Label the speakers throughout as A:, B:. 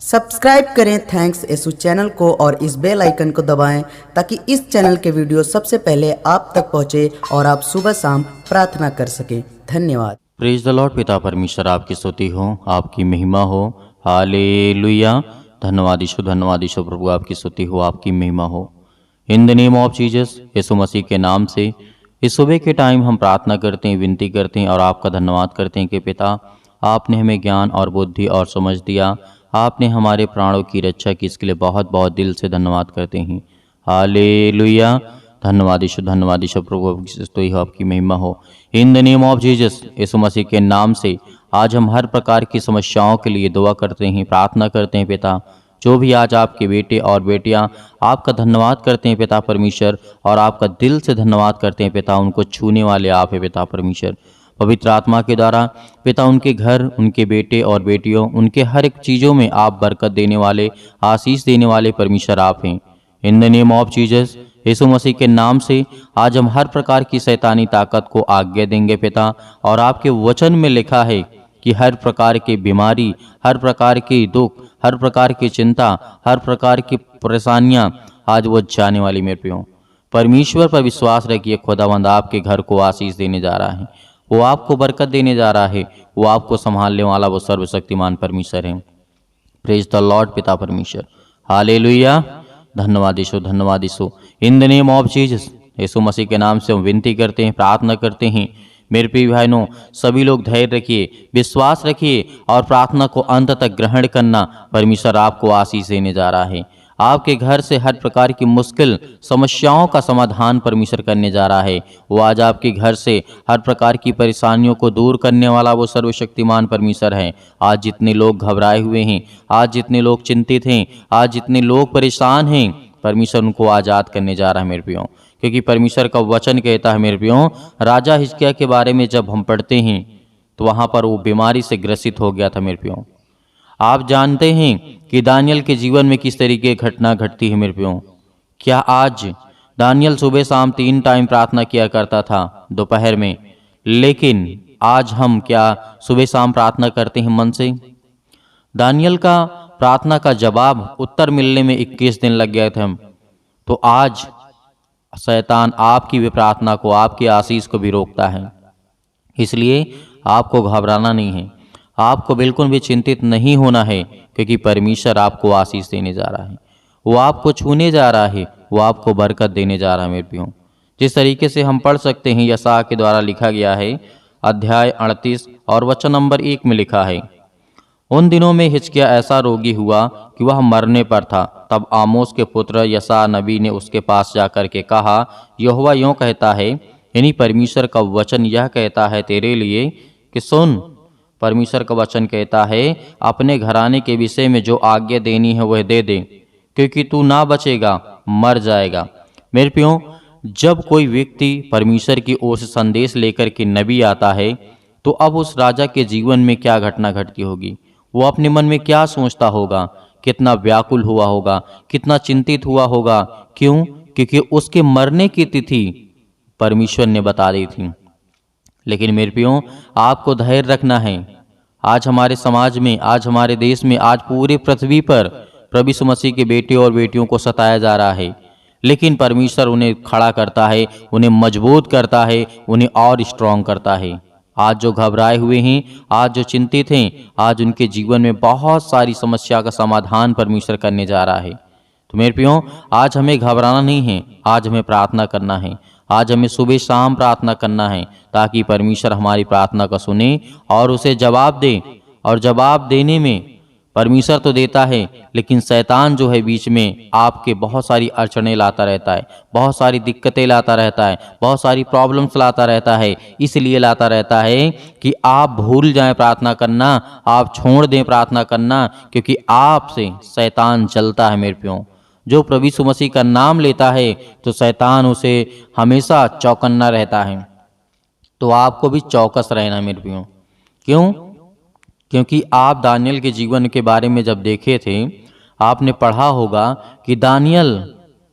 A: Subscribe करें thanks Yesu channel को और इस बेल आइकन को दबाएं ताकि इस चैनल के वीडियो सबसे पहले आप तक पहुंचे और आप सुबह शाम प्रार्थना कर सकें। धन्यवाद।
B: Praise the Lord. पिता परमेश्वर आपकी स्तुति हो, आपकी महिमा हो। हालेलुया। धन्यवाद यीशु प्रभु, आपकी स्तुति हो, आपकी महिमा हो। In the name of Jesus, यीशु मसीह के नाम से इस सुबह के टाइम हम प्रार्थना करते हैं, विनती करते हैं और आपका धन्यवाद करते हैं कि पिता आपने हमें ज्ञान और बुद्धि और समझ दिया, आपने हमारे प्राणों की रक्षा की, इसके लिए बहुत बहुत दिल से धन्यवाद करते हैं। हालेलुया। धन्यवाद यीशु प्रभु, आपकी स्तुति हो, आपकी महिमा हो। In the name of Jesus, यीशु मसीह के नाम से आज हम हर प्रकार की समस्याओं के लिए दुआ करते हैं, प्रार्थना करते हैं पिता। जो भी आज आपके बेटे और बेटियां आपका धन्यवाद करते हैं पिता परमेश्वर, और आपका दिल से धन्यवाद करते हैं पिता, उनको छूने वाले आप है पिता परमेश्वर। पवित्र आत्मा के द्वारा पिता उनके घर, उनके बेटे और बेटियों, उनके हर एक चीज़ों में आप बरकत देने वाले, आशीष देने वाले परमेश्वर आप हैं। In the name of Jesus, यीशु मसीह के नाम से आज हम हर प्रकार की शैतानी ताकत को आज्ञा देंगे पिता। और आपके वचन में लिखा है कि हर प्रकार की बीमारी, हर प्रकार की दुख, हर प्रकार की चिंता, हर प्रकार की परेशानियां आज वो जाने वाली मेरे प्रियो। परमेश्वर पर विश्वास रखिए, खुदावंद आपके घर को आशीष देने जा रहा है, वो आपको बरकत देने जा रहा है, वो आपको संभालने वाला वो सर्वशक्तिमान परमेश्वर है। प्रेज द लॉर्ड पिता परमेश्वर। हालेलुया। धन्यवाद यीशु। In the name of Jesus, यीशु मसीह के नाम से हम विनती करते हैं, प्रार्थना करते हैं। मेरे प्रिय भाइयों, सभी लोग धैर्य रखिए, विश्वास रखिए और प्रार्थना को अंत तक ग्रहण करना। परमेश्वर आपको आशीष देने जा रहा है। आपके घर से हर प्रकार की मुश्किल समस्याओं का समाधान परमेश्वर करने जा रहा है। वो आज आपके घर से हर प्रकार की परेशानियों को दूर करने वाला वो सर्वशक्तिमान परमेश्वर है। आज जितने लोग घबराए हुए हैं, आज जितने लोग चिंतित हैं, आज जितने लोग परेशान हैं, परमेश्वर उनको आज़ाद करने जा रहा है मेरे प्रियो। क्योंकि परमेश्वर का वचन कहता है मेरे प्रियो, राजा हिजकिय्याह के बारे में जब हम पढ़ते हैं तो वहाँ पर वो बीमारी से ग्रसित हो गया था मेरे प्रियो। आप जानते हैं कि दानियल के जीवन में किस तरीके की घटना घटती है मेरे प्रियो। क्या आज दानियल सुबह शाम 3 टाइम प्रार्थना किया करता था दोपहर में, लेकिन आज हम क्या सुबह शाम प्रार्थना करते हैं मन से? दानियल का प्रार्थना का जवाब उत्तर मिलने में 21 दिन लग गए थे हम। तो आज शैतान आपकी भी प्रार्थना को, आपकी आशीष को भी रोकता है। इसलिए आपको घबराना नहीं है, आपको बिल्कुल भी चिंतित नहीं होना है, क्योंकि परमेश्वर आपको आशीष देने जा रहा है, वो आपको छूने जा रहा है, वो आपको बरकत देने जा रहा है मेरे प्रियो। जिस तरीके से हम पढ़ सकते हैं, यशायाह के द्वारा लिखा गया है, अध्याय 38 और वचन नंबर 1 में लिखा है, उन दिनों में हिजकिय्याह ऐसा रोगी हुआ कि वह मरने पर था। तब आमोस के पुत्र यशायाह नबी ने उसके पास जाकर के कहा, यहोवा यूं कहता है, यानी परमेश्वर का वचन यह कहता है तेरे लिए कि सुन। परमेश्वर का वचन कहता है, अपने घराने के विषय में जो आज्ञा देनी है वह दे दे, क्योंकि तू ना बचेगा, मर जाएगा। मेरे प्रियो, जब कोई व्यक्ति परमेश्वर की ओर से संदेश लेकर के नबी आता है, तो अब उस राजा के जीवन में क्या घटना घटती होगी, वो अपने मन में क्या सोचता होगा, कितना व्याकुल हुआ होगा, कितना चिंतित हुआ होगा। क्यों? क्योंकि उसके मरने की तिथि परमेश्वर ने बता दी थी। लेकिन मेरे प्रियो, आपको धैर्य रखना है। आज हमारे समाज में, आज हमारे देश में, आज पूरे पृथ्वी पर प्रभु यीशु मसीह के बेटे और बेटियों को सताया जा रहा है, लेकिन परमेश्वर उन्हें खड़ा करता है, उन्हें मजबूत करता है, उन्हें और स्ट्रांग करता है। आज जो घबराए हुए हैं, आज जो चिंतित हैं, आज उनके जीवन में बहुत सारी समस्या का समाधान परमेश्वर करने जा रहा है। तो मेरे प्रियो, आज हमें घबराना नहीं है, आज हमें प्रार्थना करना है, आज हमें सुबह शाम प्रार्थना करना है, ताकि परमेश्वर हमारी प्रार्थना को सुने और उसे जवाब दे। और जवाब देने में परमेश्वर तो देता है, लेकिन शैतान जो है बीच में आपके बहुत सारी अड़चनें लाता रहता है, बहुत सारी दिक्कतें लाता रहता है, बहुत सारी प्रॉब्लम्स लाता रहता है। इसलिए लाता रहता है कि आप भूल जाएं प्रार्थना करना, आप छोड़ दें प्रार्थना करना, क्योंकि आपसे शैतान जलता है मेरे प्रियो। जो प्रभु यीशु मसीह का नाम लेता है तो शैतान उसे हमेशा चौकन्ना रहता है। तो आपको भी चौकस रहना मेरे प्रियो। क्यों? क्योंकि आप दानियल के जीवन के बारे में जब देखे थे, आपने पढ़ा होगा कि दानियल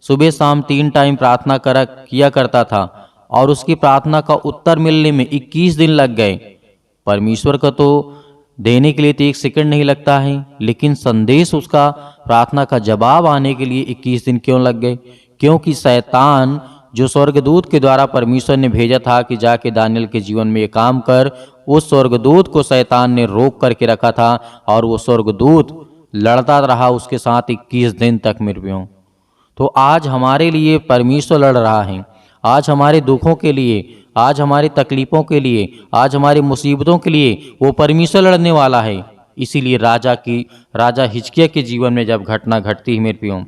B: सुबह शाम 3 टाइम प्रार्थना किया करता था, और उसकी प्रार्थना का उत्तर मिलने में 21 दिन लग गए। परमेश्वर का तो देने के लिए तो 1 सेकंड नहीं लगता है, लेकिन संदेश उसका प्रार्थना का जवाब आने के लिए 21 दिन क्यों लग गए? क्योंकि शैतान जो स्वर्गदूत के द्वारा परमेश्वर ने भेजा था कि जाके दानियल के जीवन में ये काम कर, उस स्वर्गदूत को शैतान ने रोक करके रखा था और वो स्वर्गदूत लड़ता रहा उसके साथ 21 दिन तक मेरे प्रियो। तो आज हमारे लिए परमेश्वर लड़ रहा है, आज हमारे दुखों के लिए, आज हमारी तकलीफ़ों के लिए, आज हमारी मुसीबतों के लिए वो परमेश्वर लड़ने वाला है। इसीलिए राजा हिजकिय्याह के जीवन में जब घटना घटती है मेरे प्रियो,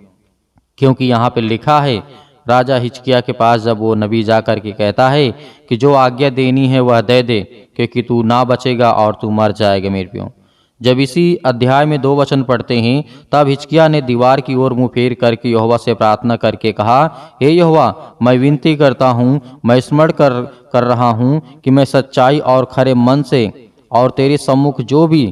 B: क्योंकि यहाँ पे लिखा है राजा हिजकिय्याह के पास जब वो नबी जा कर के कहता है कि जो आज्ञा देनी है वह दे दे, क्योंकि तू ना बचेगा और तू मर जाएगा मेरे प्रियो। जब इसी अध्याय में 2 वचन पढ़ते हैं, तब हिजकिय्याह ने दीवार की ओर मुंह फेर करके यहोवा से प्रार्थना करके कहा, हे यहोवा, मैं विनती करता हूँ, मैं स्मरण कर रहा हूँ कि मैं सच्चाई और खरे मन से और तेरे सम्मुख जो भी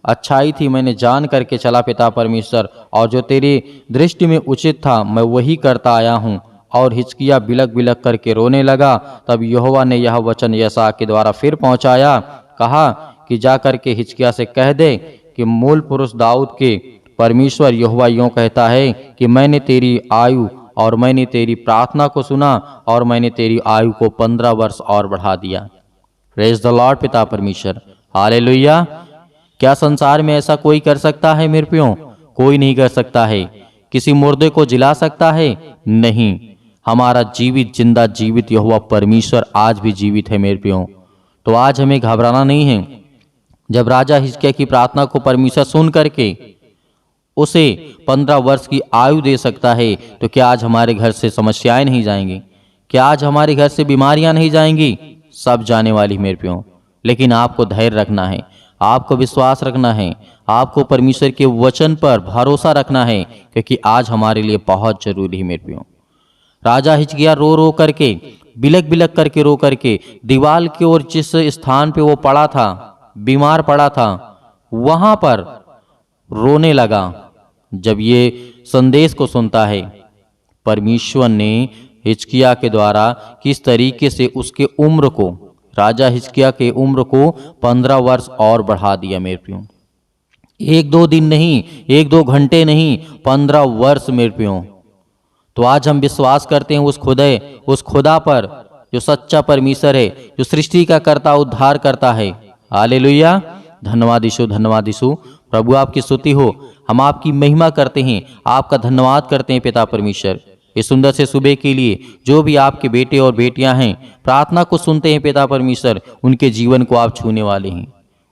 B: अच्छाई थी मैंने जान करके चला पिता परमेश्वर, और जो तेरी दृष्टि में उचित था मैं वही करता आया हूँ। और हिजकिय्याह बिलक बिलक करके रोने लगा। तब यहोवा ने यह वचन यशायाह के द्वारा फिर पहुँचाया, कहा कि जा करके हिजकिय्याह से कह दे कि मूल पुरुष दाऊद के परमेश्वर यहोवा यूँ कहता है कि मैंने तेरी आयु और मैंने तेरी प्रार्थना को सुना और मैंने तेरी आयु को 15 वर्ष और बढ़ा दिया। प्रेज द लॉर्ड पिता परमेश्वर, हालेलुया। क्या संसार में ऐसा कोई कर सकता है मेरे प्रियो? कोई नहीं कर सकता है। किसी मुर्दे को जिला सकता है? नहीं। हमारा जीवित जिंदा जीवित यहोवा परमेश्वर आज भी जीवित है मेरे प्रियो। तो आज हमें घबराना नहीं है। जब राजा हिजकिय्याह की प्रार्थना को परमेश्वर सुन करके उसे 15 वर्ष की आयु दे सकता है, तो क्या आज हमारे घर से समस्याएं नहीं जाएंगी? क्या आज हमारे घर से बीमारियां नहीं जाएंगी? सब जाने वाली मेरे प्रियो। लेकिन आपको धैर्य रखना है, आपको विश्वास रखना है, आपको परमेश्वर के वचन पर भरोसा रखना है, क्योंकि आज हमारे लिए बहुत जरूरी है मेरे प्रियो। राजा हिजकिय्याह रो रो करके, बिलक बिलक करके रो करके दीवार की ओर जिस स्थान पे वो पड़ा था, बीमार पड़ा था, वहां पर रोने लगा। जब ये संदेश को सुनता है, परमेश्वर ने हिजकिय्याह के द्वारा किस तरीके से उसके उम्र को, राजा हिजकिय्याह के उम्र को 15 वर्ष और बढ़ा दिया मेरे प्रियो। 1-2 दिन नहीं, 1-2 घंटे नहीं, 15 वर्ष मेरे प्रियो। तो आज हम विश्वास करते हैं उस खुदा पर जो सच्चा परमेश्वर है, जो सृष्टि का कर्ता उद्धार करता है। हालेलुया। धन्यवाद यीशु, धन्यवाद यीशु। प्रभु आपकी स्तुति हो, हम आपकी महिमा करते हैं, आपका धन्यवाद करते हैं पिता परमेश्वर। इस सुंदर से सुबह के लिए जो भी आपके बेटे और बेटियां हैं प्रार्थना को सुनते हैं पिता परमेश्वर, उनके जीवन को आप छूने वाले हैं,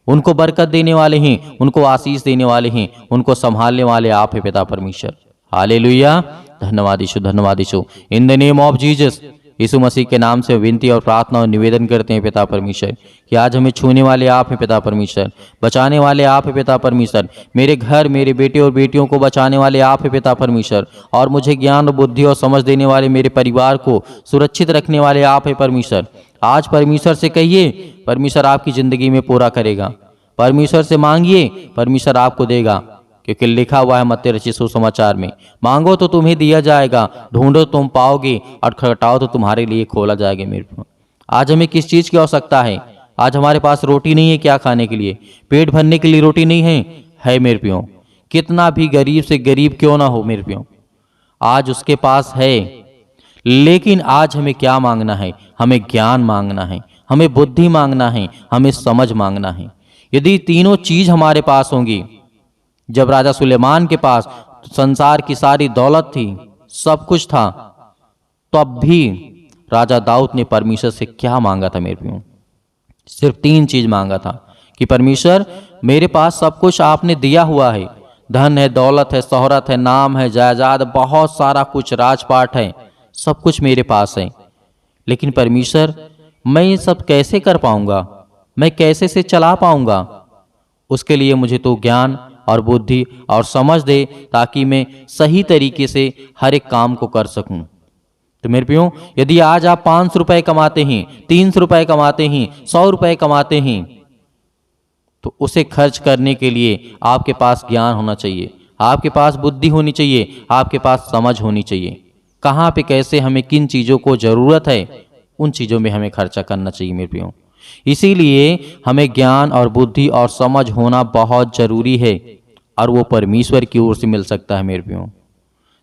B: उनको बरकत देने वाले हैं, उनको आशीष देने वाले हैं, उनको संभालने वाले आप हैं पिता परमेश्वर। हालेलुया। धन्यवाद यीशु, धन्यवाद यीशु। In the name of Jesus, यीशु मसीह के नाम से विनती और प्रार्थना और निवेदन करते हैं पिता परमेश्वर कि आज हमें छूने वाले आप हैं पिता परमेश्वर, बचाने वाले आप हैं पिता परमेश्वर, मेरे घर, मेरे बेटे और बेटियों को बचाने वाले आप हैं पिता परमेश्वर, और मुझे ज्ञान और बुद्धि और समझ देने वाले मेरे परिवार को सुरक्षित रखने वाले आप हैं परमेश्वर। आज परमेश्वर से कहिए, परमेश्वर आपकी जिंदगी में पूरा करेगा। परमेश्वर से मांगिए, परमेश्वर आपको देगा, क्योंकि लिखा हुआ है मत्ती रचित सुसमाचार में, मांगो तो तुम्हें दिया जाएगा, ढूंढो तुम पाओगे, और खटखटाओ तो तुम्हारे लिए खोला जाएगा मेरे प्रियो। आज हमें किस चीज़ की आवश्यकता है? आज हमारे पास रोटी नहीं है क्या खाने के लिए, पेट भरने के लिए रोटी नहीं है मेरे प्रियो। कितना भी गरीब से गरीब क्यों ना हो मेरे प्रियो, आज उसके पास है। लेकिन आज हमें क्या मांगना है? हमें ज्ञान मांगना है, हमें बुद्धि मांगना है, हमें समझ मांगना है। यदि तीनों चीज हमारे पास होंगी, जब राजा सुलेमान के पास संसार की सारी दौलत थी, सब कुछ था, तब भी राजा दाऊद ने परमेश्वर से क्या मांगा था मेरे प्रियो? सिर्फ 3 चीज मांगा था कि परमेश्वर मेरे पास सब कुछ आपने दिया हुआ है, धन है, दौलत है, शोहरत है, नाम है, जायदाद, बहुत सारा कुछ, राजपाट है, सब कुछ मेरे पास है। लेकिन परमेश्वर मैं ये सब कैसे कर पाऊंगा? मैं कैसे से चला पाऊंगा? उसके लिए मुझे तो ज्ञान और बुद्धि और समझ दे, ताकि मैं सही तरीके से हर एक काम को कर सकूं। तो मेरे प्रियो, यदि आज आप 500 रुपए कमाते हैं, 300 रुपए कमाते हैं, 100 रुपए कमाते हैं, तो उसे खर्च करने के लिए आपके पास ज्ञान होना चाहिए, आपके पास बुद्धि होनी चाहिए, आपके पास समझ होनी चाहिए। कहाँ पे कैसे हमें किन चीज़ों को ज़रूरत है, उन चीज़ों में हमें खर्चा करना चाहिए मेरे प्रियो। इसीलिए हमें ज्ञान और बुद्धि और समझ होना बहुत जरूरी है, और वो परमेश्वर की ओर से मिल सकता है मेरे प्रियो।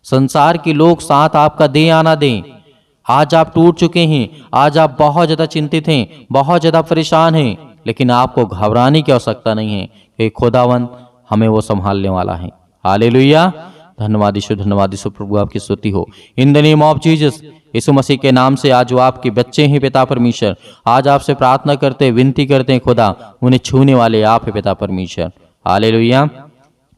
B: संसार के लोग साथ आपका दे आना दें। आज आप टूट चुके हैं, आज आप बहुत ज़्यादा चिंतित हैं, बहुत ज़्यादा परेशान हैं, लेकिन आपको घबराने की आवश्यकता नहीं है, क्योंकि खुदावंद हमें वो संभालने वाला है। हालेलुया। धन्यवाद यीशु, धन्यवाद यीशु, प्रभु आपकी स्तुति हो। In the name of Jesus, यीशु मसीह के नाम से आज जो आपके बच्चे हैं पिता परमेश्वर, आज आपसे प्रार्थना करते, विनती करते हैं खुदा, उन्हें छूने वाले आप है पिता परमेश्वर। हालेलुया।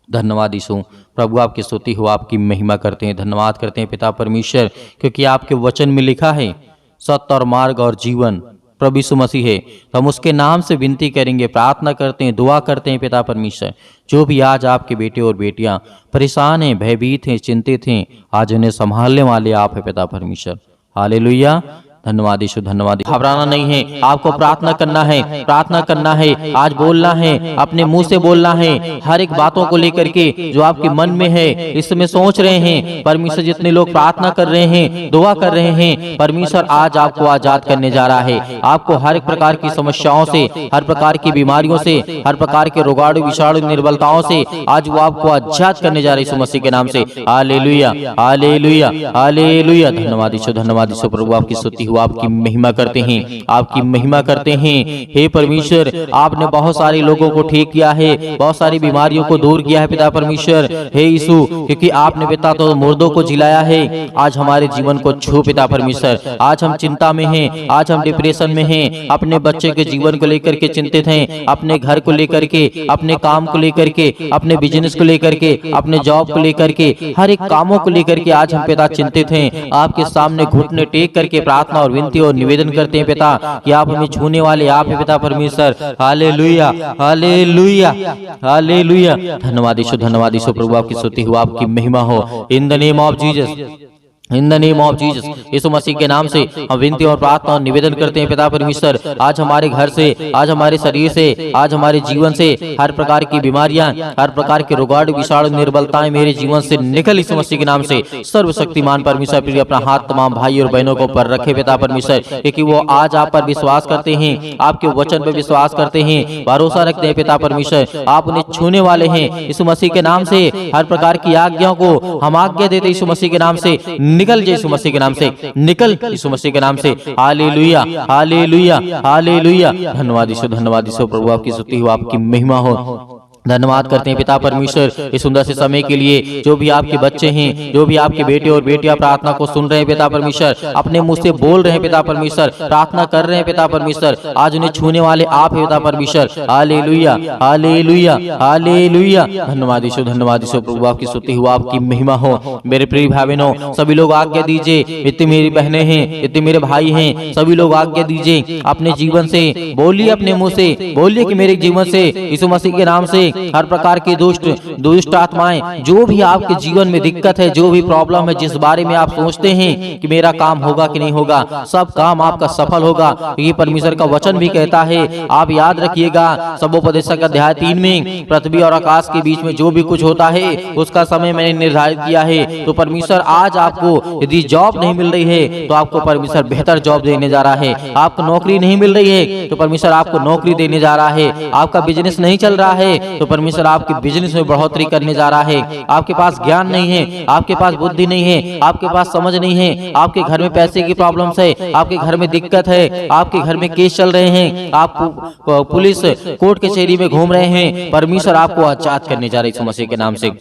B: धन्यवाद यीशु, प्रभु आपकी स्तुति हो, आपकी महिमा करते हैं, धन्यवाद करते हैं पिता परमेश्वर, क्योंकि आपके वचन में लिखा है सत्य और मार्ग और जीवन प्रभु यीशु मसीह है। तो हम उसके नाम से विनती करेंगे, प्रार्थना करते हैं, दुआ करते हैं पिता परमेश्वर, जो भी आज आपके बेटे और बेटियां परेशान हैं, भयभीत हैं, चिंतित हैं, आज उन्हें संभालने वाले आप है पिता परमेश्वर। हालेलुया। धन्यवाद यीशु, धन्यवाद। घबराना नहीं है, आपको प्रार्थना करना है, प्रार्थना करना है, आज बोलना है, अपने मुंह से बोलना है, हर एक बातों को लेकर के जो आपके मन में है, इस समय सोच रहे हैं। परमेश्वर जितने लोग प्रार्थना कर रहे हैं, दुआ कर रहे हैं, परमेश्वर आज आपको आजाद करने जा रहा है। आपको हर एक प्रकार की समस्याओं से, हर प्रकार की बीमारियों से, हर प्रकार के रोगाणु विषाणु निर्बलताओं से आज वो आपको आजाद करने जा रहे हैं यीशु मसीह के नाम से। Hallelujah, hallelujah, hallelujah. धन्यवाद यीशु, धन्यवाद यीशु, प्रभु आपकी स्तुति हो, आपकी महिमा करते हैं, आपकी महिमा करते हैं। हे परमेश्वर, आपने बहुत सारे लोगों को ठीक किया है, बहुत सारी बीमारियों को दूर किया है पिता परमेश्वर। हे यीशु, क्योंकि आपने पिता तो मुर्दों को जिलाया है, आज हमारे जीवन को छू पिता परमेश्वर। आज हम चिंता में हैं, आज हम डिप्रेशन में हैं, अपने बच्चे के जीवन को लेकर के चिंतित हैं, अपने घर को लेकर के, अपने काम को लेकर के, अपने बिजनेस को लेकर के, अपने जॉब को लेकर के, हर एक कामों को लेकर के आज हम पिता चिंतित हैं। आपके सामने घुटने टेक करके प्रार्थना और विनती और निवेदन करते हैं पिता कि आप हमें छूने वाले आप हैं पिता परमेश्वर। Hallelujah, hallelujah, hallelujah. धन्यवाद यीशु, धन्यवाद यीशु, प्रभु आपकी स्तुति हो, आपकी महिमा हो। In the name of Jesus, in the name of Jesus, यीशु मसीह के नाम से हम विनती और प्रार्थना और निवेदन करते हैं पिता परमेश्वर, आज हमारे घर से, आज हमारे शरीर से, आज हमारे जीवन से हर प्रकार की बीमारियां, हर प्रकार के रोगाणु विषाणु निर्बलताएं मेरे जीवन से निकल यीशु मसीह के नाम से। सर्वशक्तिमान परमेश्वर प्रिय अपना हाथ तमाम भाई और बहनों को पर रखे पिता परमेश्वर, क्योंकि वो आज आप पर विश्वास करते हैं, आपके वचन पर विश्वास करते हैं, भरोसा रखते हैं पिता परमेश्वर। आप उन्हें छूने वाले हैं यीशु मसीह के नाम से। हर प्रकार की आज्ञाओं को हम आज्ञा देते यीशु मसीह के नाम से, निकल जाए यीशु मसीह के नाम से, निकल यीशु मसीह के नाम से। Hallelujah, hallelujah, hallelujah. धन्यवाद यीशु, धन्यवाद यीशु, प्रभु आपकी स्तुति हो, आपकी महिमा हो। धन्यवाद करते हैं पिता परमेश्वर इस सुंदर से समय के लिए। जो भी आपके बच्चे हैं, जो भी आपके बेटे और बेटियां प्रार्थना को सुन रहे हैं पिता परमेश्वर, अपने मुंह से बोल रहे हैं पिता परमेश्वर, प्रार्थना कर रहे हैं पिता परमेश्वर, आज उन्हें छूने वाले आप हैं पिता परमेश्वर। Hallelujah, hallelujah, hallelujah. धन्यवाद यीशु, धन्यवाद यीशु, प्रभु आपकी स्तुति हो, आपकी महिमा हो। मेरे प्रिय भाई बहनों, सभी लोग आज्ञा दीजिए, इतनी मेरी बहनें हैं, इतने मेरे भाई हैं, सभी लोग आज्ञा दीजिए, अपने जीवन से बोलिए, अपने मुंह से बोलिए कि मेरे जीवन से यीशु मसीह के नाम से हर प्रकार की दुष्ट आत्माएं, जो भी आपके जीवन में दिक्कत है, जो भी प्रॉब्लम है, जिस बारे में आप सोचते हैं कि मेरा काम होगा कि नहीं होगा, सब काम आपका सफल होगा। ये परमेश्वर का वचन भी कहता है। आप याद रखिएगा, सबोपदेशक अध्याय 3 में पृथ्वी और आकाश के बीच में जो भी कुछ होता है उसका समय मैंने निर्धारित किया है। तो परमेश्वर आज आपको यदि जॉब नहीं मिल रही है तो आपको परमेश्वर बेहतर जॉब देने जा रहा है। आपको नौकरी नहीं मिल रही है तो परमेश्वर आपको नौकरी देने जा रहा है। आपका बिजनेस नहीं चल रहा है तो परमेश्वर आपके बिजनेस में बढ़ोतरी करने जा रहा है। आपके पास ज्ञान नहीं है, आपके पास बुद्धि नहीं है, आपके पास समझ नहीं है, आपके घर में पैसे की प्रॉब्लम्स है, आपके घर में दिक्कत है, आपके घर में केस चल रहे हैं, आप पुलिस कोर्ट कचहरी में घूम रहे हैं, परमेश्वर आपको आजाद करने जा रहे हैं यीशु मसीह के नाम से।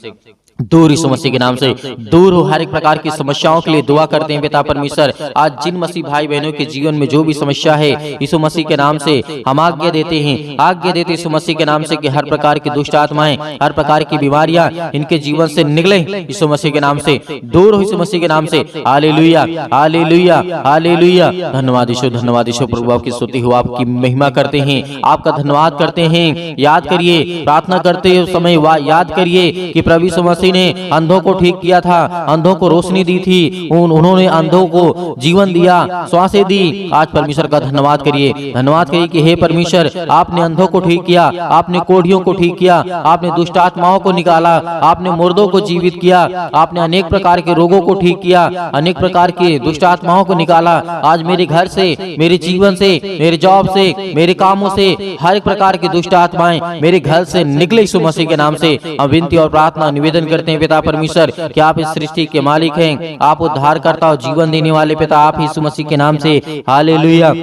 B: दूर यीशु मसीह के नाम से दूर हो हर एक प्रकार की समस्याओं के लिए दुआ करते हैं पिता परमेश्वर। आज जिन मसीह भाई बहनों के जीवन में जो भी समस्या है यीशु मसीह के नाम से हम आज्ञा देते हैं, आज्ञा देते यीशु मसीह के नाम से कि हर प्रकार की दुष्ट आत्माएं, हर प्रकार की बीमारियां इनके जीवन से निकले यीशु मसीह के नाम से, दूर हो यीशु मसीह के नाम से। Hallelujah, hallelujah, hallelujah. धन्यवाद यीशु, धन्यवाद यीशु, प्रभु आपकी स्तुति हो, आपकी महिमा करते हैं, आपका धन्यवाद करते हैं। याद करिए, प्रार्थना करते समय याद करिए कि प्रभु यीशु मसीह मसीह ने अंधों को ठीक किया था, अंधों को रोशनी दी थी, उन्होंने अंधों को जीवन दिया, श्वासें दी। आज परमेश्वर का धन्यवाद करिए, धन्यवाद करिए कि हे परमेश्वर, आपने अंधों को ठीक किया, आपने कोढ़ियों को ठीक किया, आपने दुष्ट आत्माओं को निकाला, आपने मुर्दों को जीवित किया, आपने अनेक प्रकार के रोगों को ठीक किया, अनेक प्रकार के दुष्ट आत्माओं को निकाला। आज मेरे घर से, मेरे जीवन से, मेरे जॉब से, मेरे कामों से हर एक प्रकार की दुष्ट आत्माएं मेरे घर से निकले यीशु मसीह के नाम से। हम विनती और प्रार्थना निवेदन करते हैं पिता परमेश्वर कि आप इस सृष्टि के मालिक हैं, आप उद्धारकर्ता और जीवन देने वाले पिता, आप यीशु मसीह के नाम से। Hallelujah,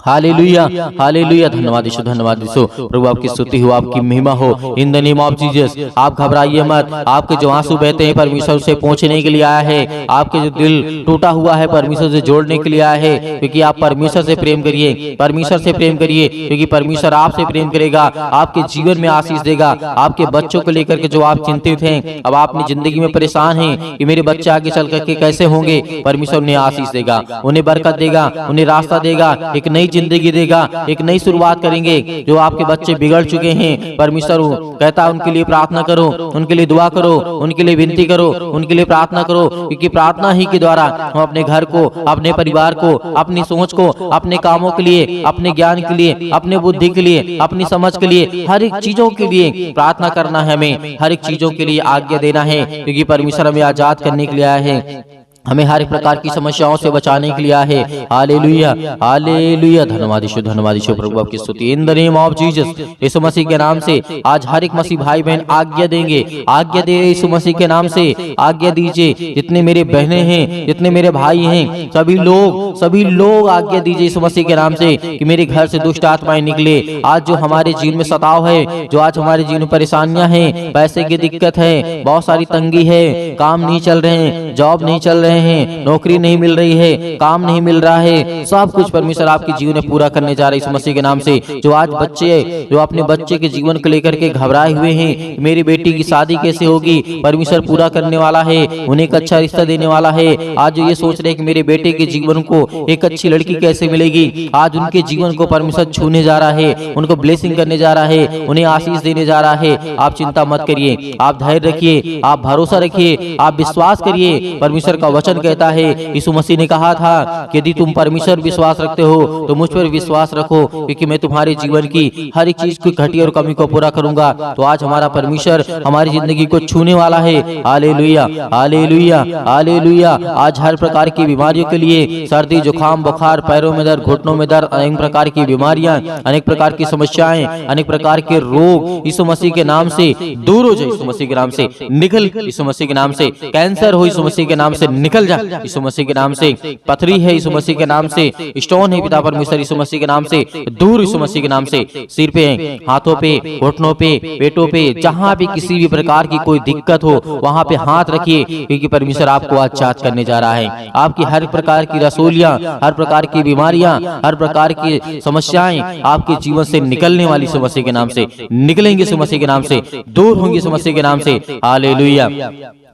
B: hallelujah, hallelujah. धन्यवाद यीशु, धन्यवाद यीशु। प्रभु आपकी स्तुति हो, आपकी महिमा हो। In the name of Jesus आप घबराइए मत। आपके जो आंसू बहते हैं परमेश्वर से पहुंचने के लिए आया है। आपके जो दिल टूटा हुआ है परमेश्वर से जोड़ने के लिए आया है, क्योंकि आप परमेश्वर से प्रेम करिए, परमेश्वर से प्रेम करिए, क्योंकि परमेश्वर आपसे प्रेम करेगा, आपके जीवन में आशीष देगा। आपके बच्चों को लेकर के जो आप चिंतित हैं, अब आप अपनी जिंदगी में परेशान हैं कि मेरे बच्चे आगे चल करके कैसे होंगे, परमेश्वर उन्हें आशीष देगा, उन्हें बरकत देगा, उन्हें रास्ता देगा, एक नई जिंदगी देगा, एक नई शुरुआत करेंगे। जो आपके बच्चे बिगड़ चुके हैं, परमेश्वर कहता है उनके लिए प्रार्थना करो, उनके लिए दुआ करो, उनके लिए विनती करो, उनके लिए प्रार्थना करो, क्योंकि प्रार्थना ही के द्वारा हम अपने घर को, अपने परिवार को, अपनी सोच को, अपने कामों के लिए, अपने ज्ञान के लिए, अपने बुद्धि के लिए, अपनी समझ के लिए, हर एक चीजों के लिए प्रार्थना करना है। हमें हर एक चीजों के लिए आज्ञा देना है, क्योंकि परमेश्वर हमें आजाद करने के लिए आया है, हमें हर एक प्रकार की समस्याओं से बचाने के लिए है। Hallelujah, hallelujah. धन्यवाद यीशु, धन्यवाद यीशु। प्रभु आपकी स्तुति। In the name of Jesus यीशु मसीह के नाम से आज हर एक मसीह भाई बहन आज्ञा देंगे, आज्ञा दे यीशु मसीह के नाम से आज्ञा दीजिए। जितने मेरे बहनें हैं, जितने मेरे भाई हैं, सभी लोग आज्ञा दीजिए यीशु मसीह के नाम से कि मेरे घर से दुष्ट आत्माएं निकले। आज जो हमारे जीवन में सताव है, जो आज हमारे जीवन में परेशानियां हैं, पैसे की दिक्कत है, बहुत सारी तंगी है, काम नहीं चल रहे हैं, जॉब नहीं चल रहे हैं, नौकरी नहीं मिल रही है, काम नहीं मिल रहा है, सब कुछ परमेश्वर आपके जीवन में पूरा करने जा रहे हैं यीशु मसीह के नाम से। जो आज बच्चे, जो अपने बच्चे के जीवन को लेकर के घबराए हुए हैं, मेरी बेटी की शादी कैसे होगी, परमेश्वर पूरा करने वाला है, उन्हें एक अच्छा रिश्ता देने वाला है। आज जो ये सोच रहे हैं कि मेरे बेटे के जीवन को एक अच्छी लड़की कैसे मिलेगी, आज उनके जीवन को परमेश्वर छूने जा रहा है, उनको ब्लेसिंग करने जा रहा है, उन्हें आशीष देने जा रहा है। आप चिंता मत करिए, आप धैर्य रखिए, आप भरोसा रखिए, आप विश्वास करिए। परमेश्वर का वचन कहता है, यीशु मसीह ने कहा था कि यदि तुम परमेश्वर विश्वास रखते हो तो मुझ पर विश्वास रखो, क्योंकि मैं तुम्हारे जीवन की हर एक चीज की घटी और कमी को पूरा करूंगा। तो आज हमारा परमेश्वर हमारी जिंदगी को छूने वाला है। Hallelujah, hallelujah, hallelujah. आज हर प्रकार की बीमारियों के लिए, सर्दी, जुकाम, बुखार, पैरों में दर्द, घुटनों में दर्द, अनेक प्रकार की बीमारियां, अनेक प्रकार की समस्याएं, अनेक प्रकार के रोग यीशु मसीह के नाम से दूर हो जाए, यीशु मसीह के नाम से निकल, यीशु मसीह के नाम से कैंसर हो, यीशु मसीह के नाम से निकल जा, यीशु मसीह के नाम से पथरी है, यीशु मसीह के नाम से स्टोन है, पिता परमेश्वर यीशु मसीह के नाम से दूर, यीशु मसीह के नाम से। सिर पे, हाथों पे, घुटनों पे, पेटों पे, जहां भी किसी भी प्रकार की कोई दिक्कत हो वहां पे हाथ रखिए, क्योंकि परमेश्वर आपको आजाद करने जा रहा है। आपकी हर प्रकार की रसोलियां, हर प्रकार की बीमारियां, हर प्रकार की समस्याएं आपके जीवन से निकलने वाली यीशु मसीह के नाम से निकलेंगे, यीशु मसीह के नाम से दूर होंगे, यीशु मसीह के नाम से। Hallelujah,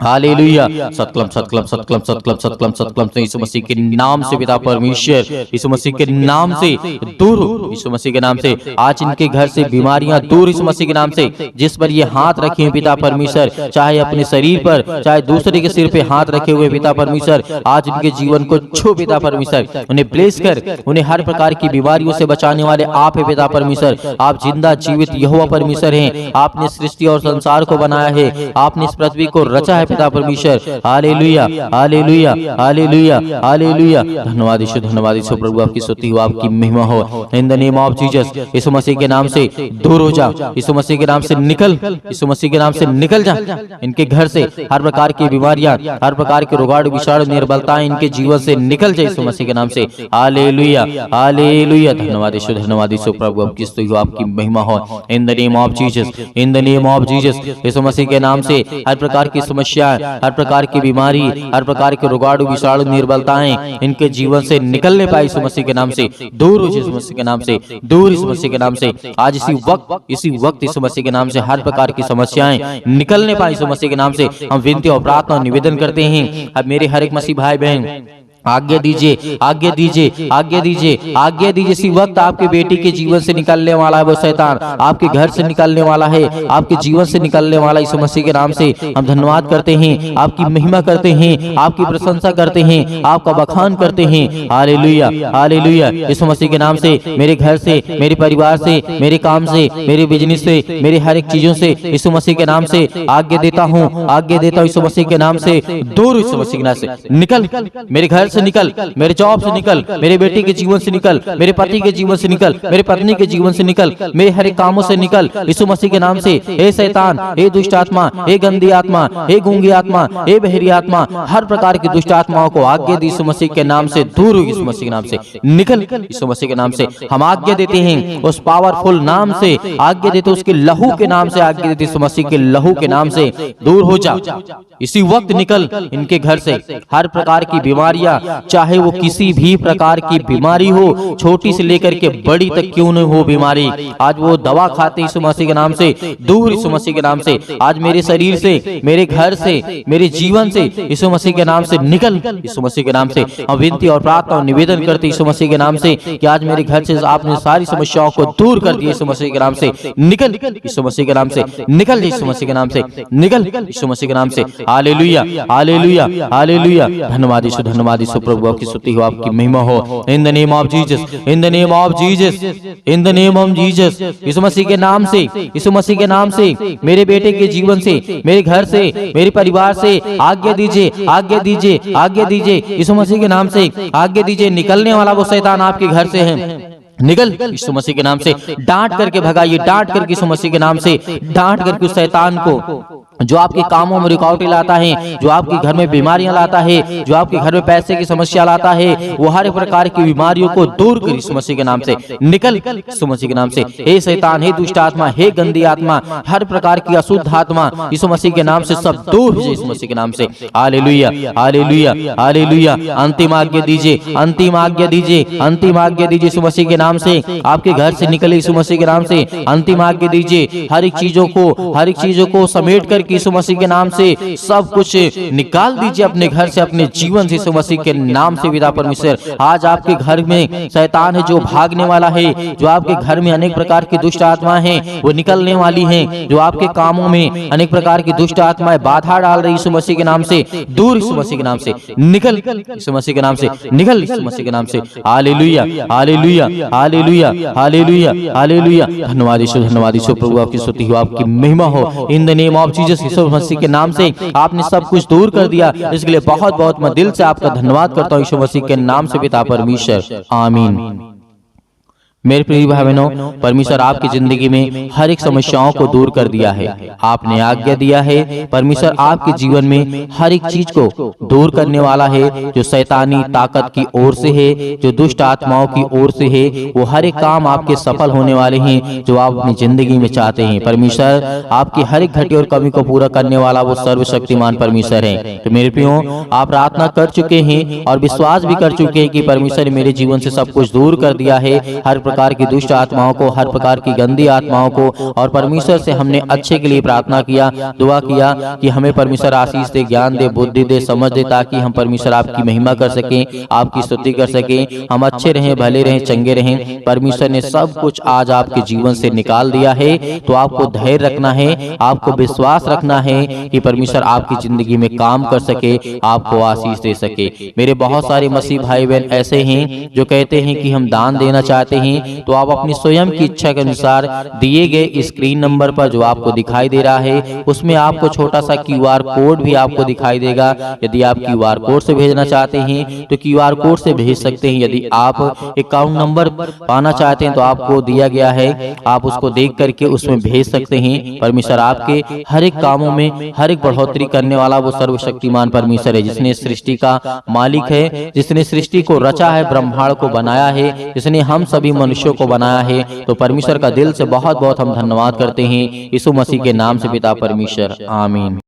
B: hallelujah. सतकलम, सतकलम, सतकलम, सतकलम, सतकलम, सतकलम से यीशु मसीह के नाम से पिता परमेश्वर यीशु मसीह के नाम से दूर हो, यीशु मसीह के नाम से। आज इनके घर से बीमारियां दूर, यीशु मसीह के नाम से। जिस पर ये हाथ रखे हैं पिता परमेश्वर, चाहे अपने शरीर पर, चाहे दूसरे के सिर पे हाथ रखे हुए पिता परमेश्वर, आज इनके जीवन को छू पिता परमेश्वर, उन्हें ब्लेस कर, उन्हें हर प्रकार की बीमारियों से बचाने वाले आप है पिता परमेश्वर। आप जिंदा जीवित यहोवा परमेश्वर हैं। आपने सृष्टि और संसार को बनाया है, आपने इस पृथ्वी को रचा है पिता परमेश्वर। Hallelujah, hallelujah, hallelujah, hallelujah. धन्यवाद यीशु, धन्यवाद यीशु। प्रभु आपकी स्तुति हो, आपकी महिमा हो। In the name of Jesus यीशु मसीह के नाम से दूर हो जा, यीशु मसीह के नाम से निकल, यीशु मसीह के नाम से निकल जा। इनके घर से हर प्रकार की बीमारियां, हर प्रकार के रोगाणु, विषाणु, निर्बलताएं इनके जीवन से निकल जाए, यीशु मसीह के नाम से। Hallelujah, hallelujah. धन्यवाद यीशु, धन्यवाद यीशु। प्रभु आपकी स्तुति हो, आपकी महिमा हो। In the name of Jesus, in the name of Jesus यीशु मसीह के नाम से हर प्रकार की समस्या, हर प्रकार की बीमारी, हर प्रकार के रोगाणु, विषाणु, निर्बलताएं इनके जीवन से निकलने पाए, यीशु मसीह के नाम से दूर हो, यीशु मसीह के नाम से दूर, यीशु मसीह के नाम से। आज इसी वक्त यीशु मसीह के नाम से हर प्रकार की समस्याएं निकलने पाए, यीशु मसीह के नाम से। हम विनती और प्रार्थना निवेदन करते हैं। अब मेरे हर एक मसीह भाई बहन आज्ञा दीजिए, आज्ञा दीजिए, आज्ञा दीजिए, आज्ञा दीजिए। इसी वक्त आपके बेटी के जीवन से निकलने वाला है वो शैतान, आपके घर से निकलने वाला है, आपके जीवन से निकलने वाला। यीशु मसीह के नाम से हम धन्यवाद करते हैं, आपकी महिमा करते हैं, आपकी प्रशंसा करते हैं, आपका बखान करते हैं। Hallelujah, hallelujah. यीशु मसीह के नाम से मेरे घर से, मेरे परिवार से, मेरे काम से, मेरे बिजनेस से, मेरे हर एक चीजों से यीशु मसीह के नाम से आज्ञा देता हूँ, आज्ञा देता हूँ। यीशु मसीह के नाम से दूर, यीशु मसीह के नाम से निकल, मेरे घर से निकल, मेरे जॉब से निकल, मेरे बेटे के जीवन से निकल, मेरे पति के जीवन से निकल, मेरे पत्नी के जीवन से निकल, मेरे हर एक कामों से निकल यीशु मसीह के नाम से। हे शैतान, हे दुष्ट आत्मा, हे गंदी आत्मा, हे गूंगी आत्मा, हे बहरी आत्मा, हर प्रकार की दुष्ट आत्माओं को आज्ञा दी यीशु मसीह के नाम से दूर हो, यीशु मसीह के नाम से निकल, यीशु मसीह के नाम से हम आज्ञा देते हैं। उस पावरफुल नाम से आज्ञा देते, उसके लहू के नाम से आज्ञा देते, यीशु मसीह के लहू के नाम से दूर हो जा। इसी वक्त निकल इनके घर से हर प्रकार की बीमारियां, चाहे वो किसी भी प्रकार की बीमारी हो, छोटी से लेकर के बड़ी तक क्यों न हो बीमारी, आज वो दवा खाते यीशु मसीह के नाम से दूर, यीशु मसीह के नाम से। आज मेरे शरीर से, मेरे घर से, मेरे जीवन से यीशु मसीह के नाम से निकल, यीशु मसीह के नाम से हम विनती और प्रार्थना और निवेदन करते यीशु मसीह के नाम से कि आज मेरे घर से आपने सारी समस्याओं को दूर कर दिया। यीशु मसीह के नाम से निकल, यीशु मसीह के नाम से निकल, यीशु मसीह के नाम से निकल, यीशु मसीह के नाम से। Hallelujah, hallelujah, hallelujah. धन्यवाद यीशु, धन्यवाद यीशु। प्रभु आपकी स्तुति हो, आपकी महिमा हो। In the name of Jesus, in the name of Jesus, in the name of Jesus. यीशु मसीह के नाम से, यीशु मसीह के नाम से मेरे बेटे के जीवन से, मेरे घर से, मेरे परिवार से आज्ञा दीजिए, आज्ञा दीजिए, आज्ञा दीजिए यीशु मसीह के नाम से आज्ञा दीजिए। निकलने वाला वो शैतान आपके घर से है, निकल यीशु मसीह के नाम से। डांट करके भगाइए, डांट करके यीशु मसीह के नाम से डांट करके उस शैतान को जो आपके कामों में रुकावटें लाता है, जो आपके घर में बीमारियां लाता है, जो आपके घर में पैसे की समस्या लाता है, वो हर प्रकार की बीमारियों को दूर कर यीशु मसीह के नाम से निकल, यीशु मसीह के नाम से। हे शैतान, हे दुष्ट आत्मा, हे गंदी आत्मा, हर प्रकार की अशुद्ध आत्मा यीशु मसीह के नाम से सब दूर हो जाए यीशु मसीह के नाम से। Hallelujah, hallelujah, hallelujah. अंतिम आज्ञा दीजिए, अंतिम आज्ञा दीजिए, अंतिम आज्ञा दीजिए यीशु मसीह के नाम से। आपके घर से निकले यीशु मसीह के नाम से अंतिम आज्ञा दीजिए। हर एक चीजों को समेट कर यीशु मसीह के नाम से सब कुछ निकाल दीजिए अपने घर से, अपने जीवन से यीशु मसीह के नाम से। पिता परमेश्वर, आज आपके घर में शैतान है जो भागने वाला है, जो आपके घर में अनेक प्रकार की दुष्ट आत्माएं हैं वो निकलने वाली हैं, जो आपके कामों में अनेक प्रकार की दुष्ट आत्माएं बाधा डाल रही यीशु मसीह के नाम से दूर, यीशु मसीह के नाम से निकल, यीशु मसीह के नाम से निकल, यीशु मसीह के नाम से। Hallelujah, hallelujah, hallelujah, hallelujah, hallelujah. धन्यवाद यीशु, धन्यवाद यीशु। प्रभु आपकी स्तुति हो, आपकी महिमा हो। In the name of Jesus, यीशु मसीह के नाम से आपने सब कुछ दूर कर दिया, इसके लिए बहुत बहुत मैं दिल से आपका धन्यवाद करता हूँ यीशु मसीह के नाम से पिता परमेश्वर, आमीन। मेरे प्रिय भाई बहनों, परमेश्वर आपकी जिंदगी में हर एक समस्याओं को दूर कर दिया है, आपने आज्ञा दिया है। परमेश्वर आपके जीवन में हर एक चीज को दूर करने वाला है, जो शैतानी ताकत की ओर से है, जो दुष्ट आत्माओं की ओर से है, वो हर एक काम आपके सफल होने वाले हैं जो आप अपनी जिंदगी में चाहते हैं। परमेश्वर आपकी हर एक घटी और कमी को पूरा करने वाला वो सर्वशक्तिमान परमेश्वर है। तो मेरे प्रियो, आप प्रार्थना कर चुके हैं और विश्वास भी कर चुके हैं कि परमेश्वर ने मेरे जीवन से सब कुछ दूर कर दिया है, हर प्रकार की दुष्ट आत्माओं को, हर प्रकार की गंदी आत्माओं को। और परमेश्वर से हमने अच्छे के लिए प्रार्थना किया, दुआ किया कि हमें परमेश्वर आशीष दे, ज्ञान दे, बुद्धि दे, समझ दे, ताकि हम परमेश्वर आपकी महिमा कर सकें, आपकी स्तुति कर सकें, हम अच्छे रहें, भले रहें, चंगे रहें। परमेश्वर ने सब कुछ आज आपके जीवन से निकाल दिया है, तो आपको धैर्य रखना है, आपको विश्वास रखना है कि परमेश्वर आपकी जिंदगी में काम कर सके, आपको आशीष दे सके। मेरे बहुत सारे मसीह भाई बहन ऐसे हैं जो कहते हैं कि हम दान देना चाहते हैं, तो आप अपनी स्वयं की इच्छा के अनुसार दिए गए स्क्रीन नंबर पर जो आपको दिखाई दे रहा है, उसमें आपको छोटा सा QR कोड भी आपको दिखाई देगा। यदि आप QR कोड से भेजना चाहते हैं तो QR कोड से भेज सकते हैं। यदि आप अकाउंट नंबर पाना चाहते हैं तो आपको दिया गया है, आप उसको देख करके उसमें भेज सकते हैं। परमेश्वर आपके हर एक कामों में हर एक बढ़ोतरी करने वाला वो सर्वशक्तिमान परमेश्वर है, जिसने सृष्टि का मालिक है, जिसने सृष्टि को रचा है, ब्रह्मांड को बनाया है, जिसने हम सभी मनुष्यों को बनाया है। तो परमेश्वर का दिल से बहुत बहुत हम धन्यवाद करते हैं यीशु मसीह के नाम से पिता परमेश्वर, आमीन।